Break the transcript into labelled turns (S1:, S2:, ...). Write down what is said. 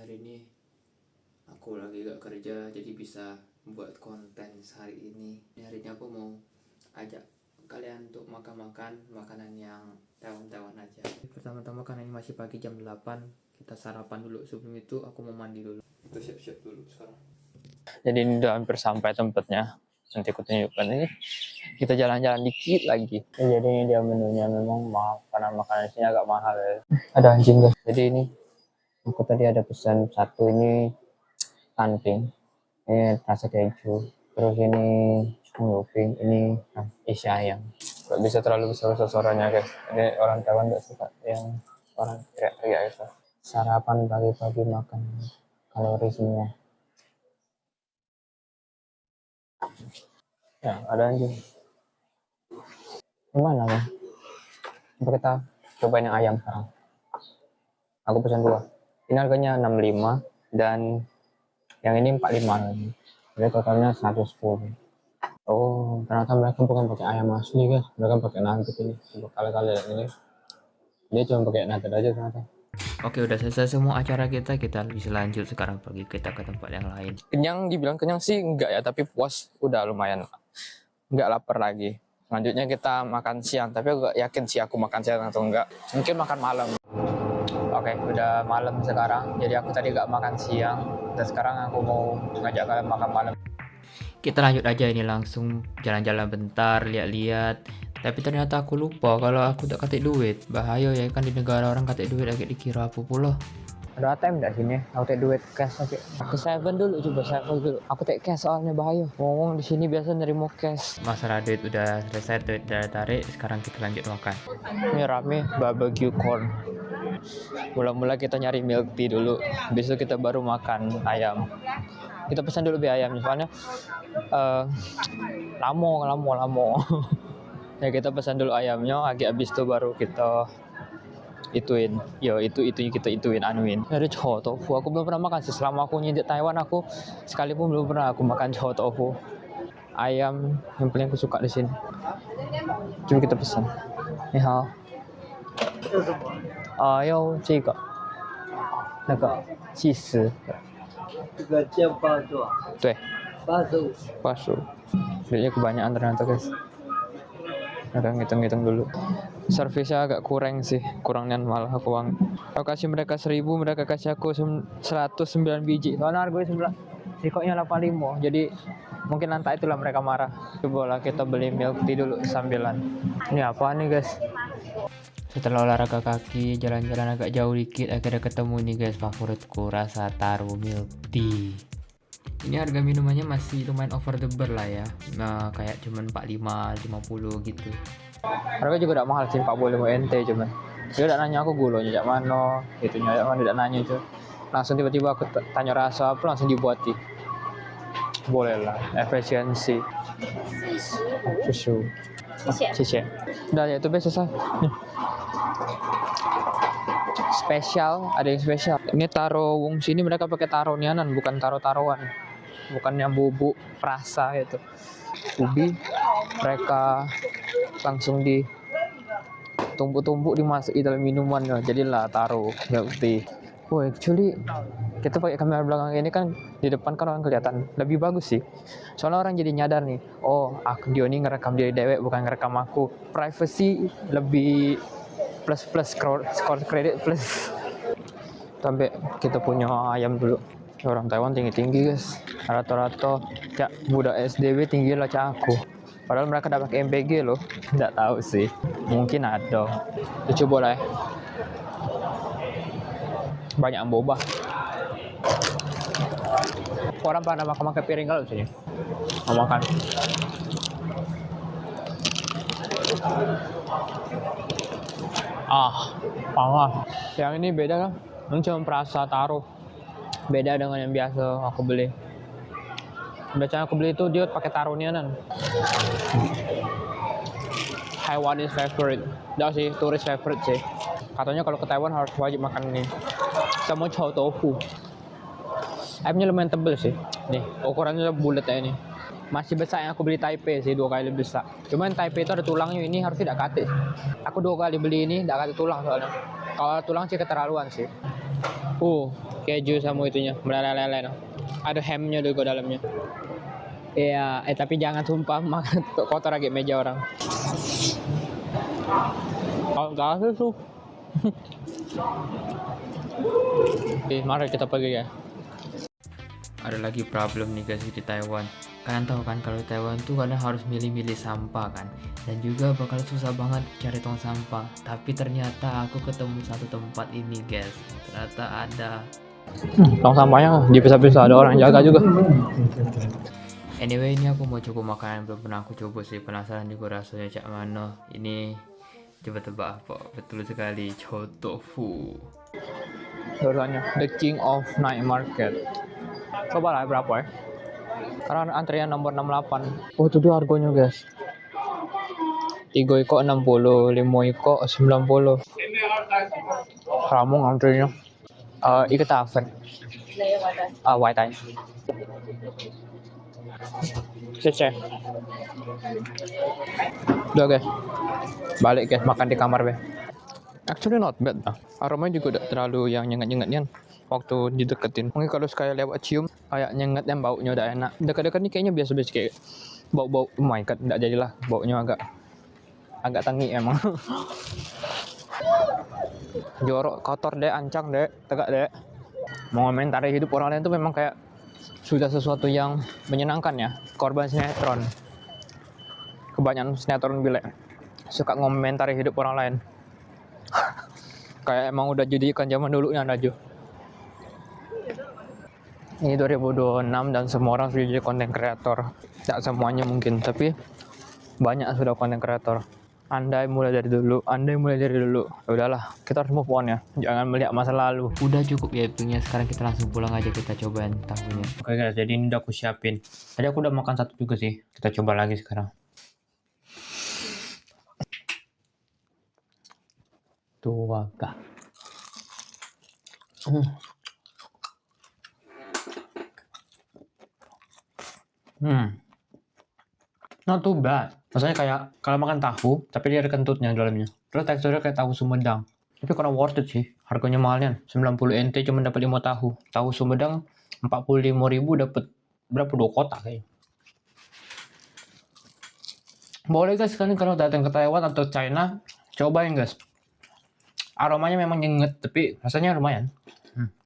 S1: hari ini aku lagi gak kerja, jadi bisa buat konten hari ini. Hari ini aku mau ajak kalian untuk makan makanan yang Taiwan aja. Pertama-tama karena ini masih pagi jam 8, kita sarapan dulu. Sebelum itu aku mau mandi dulu. Kita siap-siap dulu sekarang.
S2: Jadi ini udah hampir sampai tempatnya. Nanti aku tunjukkan ini. Kita jalan-jalan dikit lagi. Jadi ini dia menunya, memang mahal karena makanan di sini agak mahal ya. Ada anjing guys. Jadi ini aku tadi ada pesan satu, ini kanting, ini rasa keju, terus ini luping, ini isi ayam. Gak bisa terlalu besar suaranya guys. Jadi orang Taiwan gak suka yang orang teriak-teriak gitu. Sarapan pagi-pagi makan kalori semua. Ya, ada anjing. Gimana kan? Kita cobain yang ayam sekarang. Aku pesan 2. Ini harganya 65 dan yang ini 45 lagi. Jadi totalnya 110. Oh, ternyata mereka bukan pakai ayam asli guys. Mereka pakai nugget ini. Kali-kali ini. Dia cuma pakai nugget aja ternyata.
S1: Oke, udah selesai semua acara kita bisa lanjut sekarang, pergi kita ke tempat yang lain.
S2: Kenyang, dibilang kenyang sih enggak ya, tapi puas udah lumayan. Enggak lapar lagi. Selanjutnya kita makan siang, tapi aku gak yakin sih aku makan siang atau enggak. Mungkin makan malam. Oke, udah malam sekarang. Jadi aku tadi gak makan siang, dan sekarang aku mau ngajak kalian makan malam.
S1: Kita lanjut aja, ini langsung jalan-jalan bentar, lihat-lihat. Tapi ternyata aku lupa kalau aku tak katik duit. Bahaya ya kan, di negara orang katik duit agak dikira apa pula.
S2: Ada ATM enggak sini? Aku take duit cash aja. Aku 7 dulu, coba 7 dulu. Aku take cash soalnya bahaya. Ngomong di sini biasa nerima cash.
S1: Masalah duit udah selesai, duit udah tarik, sekarang kita lanjut makan.
S2: Ini rame barbecue corn. Mula-mula kita nyari milk tea dulu. Besok kita baru makan ayam. Kita pesan dulu ayamnya soalnya lamo. Ya kita pesan dulu ayamnya, habis itu baru kita ituin. Kita anuin. Ada chow tofu. Aku belum pernah makan sih selama aku nyindir Taiwan, aku sekalipun belum pernah aku makan chow tofu. Ayam yang paling aku suka di sini. Coba kita pesan. Ni hao. 要这个那个细丝。
S3: 这个键包是吧？
S2: 对
S3: 85。
S2: ，85. Duitnya kebanyakan ternyata guys. Ada ngitung-ngitung dulu. Servisnya agak kurang sih, kurangnya malah aku uang. Aku kasih mereka 1000, mereka kasih aku 109 biji. Soalnya harganya 9, sikoknya 85. Jadi mungkin nanti itulah mereka marah. Cobalah kita beli milk tea dulu sambilan. Ini apa nih guys?
S1: Setelah olahraga kaki, jalan-jalan agak jauh dikit, akhirnya ketemu nih guys, favoritku, rasa taro milk tea. Ini harga minumannya masih lumayan affordable lah ya. Nah, kayak cuman 45, 50 gitu.
S2: Harga juga tidak mahal sih, 45 NT cuman. Dia udah nanya aku gulanya jak mana, itunya jak mana, tidak nanya itu. Langsung tiba-tiba aku tanya rasa apa, langsung dibuati. Boleh lah, efisiensi. Susu. Cici. Udah ya, itu biasa selesai. Spesial, ada yang spesial. Ini taro wong sini mereka pakai taro nianan, bukan taro-taroan. Bukan yang bubuk perasa itu. Ubi mereka langsung ditumbuk-tumbuk dimasuki dalam minuman ya. Jadilah taro milk tea. Oh, actually kita pakai kamera belakang ini kan, di depan kan orang kelihatan lebih bagus sih. Soalnya orang jadi nyadar nih, oh dia ini ngerekam diri dewek bukan ngerekam aku. Privacy lebih plus score credit plus. Sampai kita punya ayam dulu. Orang Taiwan tinggi-tinggi guys. Rata-rata cak budak SDW tinggi lah cak aku. Padahal mereka tidak pakai MPG loh. Tidak tahu sih. Mungkin ada. Kita coba lah ya. Banyak boba. Orang pada makan piring kalau sini. Mau makan. Panas. Yang ini beda kan? Ini cuma perasa taro. Beda dengan yang biasa aku beli. Biasanya aku beli itu dia pakai taro nianan. Taiwanese favorite. Dah sih, turis favorite sih. Katanya kalau ke Taiwan harus wajib makan ini. Sama chow tofu. Ayamnya lumayan tebel sih. Nih, ukurannya bulat ya ini. Masih besar yang aku beli Taipei sih, 2 kali lebih besar. Cuman Taipei itu ada tulangnya, ini harus tidak katik. Aku 2 kali beli ini, tidak katik tulang soalnya. Kalau tulang sih keterlaluan sih. Keju sama itunya, meleleh-leleh no. Ada hamnya juga dalamnya. Iya, tapi jangan sumpah makan kotor lagi meja orang. Kalau gak tuh. Mari kita pergi ya. Ada lagi problem nih guys di Taiwan. Kalian tahu kan kalau di Taiwan tuh kalian harus milih-milih sampah kan. Dan juga bakal susah banget cari tong sampah. Tapi ternyata aku ketemu satu tempat ini guys. Ternyata ada tong sampahnya dipisah-pisah, ada orang jaga juga. Anyway, ini aku mau coba makanan belum pernah aku coba sih, penasaran juga rasanya cak mana. Ini coba tebak apa? Betul sekali, chow tofu. Harganya the king of night market. Coba lah berapa ya? Karena antrian nomor 68. Oh, itu dia harganya guys. 3 iko 60, 5 iko 90. Kamu antrinya. Ikat tafen. White time. Cece. Udah guys. Balik guys, makan di kamar be. Actually not bad lah. Aromanya juga tidak terlalu yang nyengat-nyengatnya waktu dideketin. Mungkin kalau sekali lewat cium kayak nyengat yang baunya udah enak. Dekat-dekat nih kayaknya biasa-biasa kayak bau-bau. Oh my god, enggak jadilah, baunya agak tangi emang. Jorok, kotor deh, ancang deh, tegak deh. Mengomentari hidup orang lain tuh memang kayak sudah sesuatu yang menyenangkan ya. Korban sinetron. Kebanyakan sinetron bilek suka ngomentari hidup orang lain. Kayak emang udah jadikan zaman dulunya Najwa. Ini 2026 dan semua orang sudah jadi konten kreator. Tidak semuanya mungkin, tapi banyak sudah konten kreator. Andai mulai dari dulu. Ya udahlah, kita harus move on ya. Jangan melihat masa lalu. Udah cukup ya itunya. Sekarang kita langsung pulang aja, kita cobain tahunya. Oke guys, jadi ini udah aku siapin. Tadi aku udah makan satu juga sih. Kita coba lagi sekarang. Tuaga. Not too bad. Rasanya kayak kalau makan tahu, tapi dia ada kentutnya di dalamnya. Terus teksturnya kayak tahu Sumedang. Tapi kurang worth it sih. Harganya mahalnya 90 NT cuma dapat 5 tahu. Tahu Sumedang 45.000 dapat berapa 2 kotak kayaknya. Boleh guys, kalian kalau datang ke Taiwan atau China, cobain guys. Aromanya memang nyenget, tapi rasanya lumayan.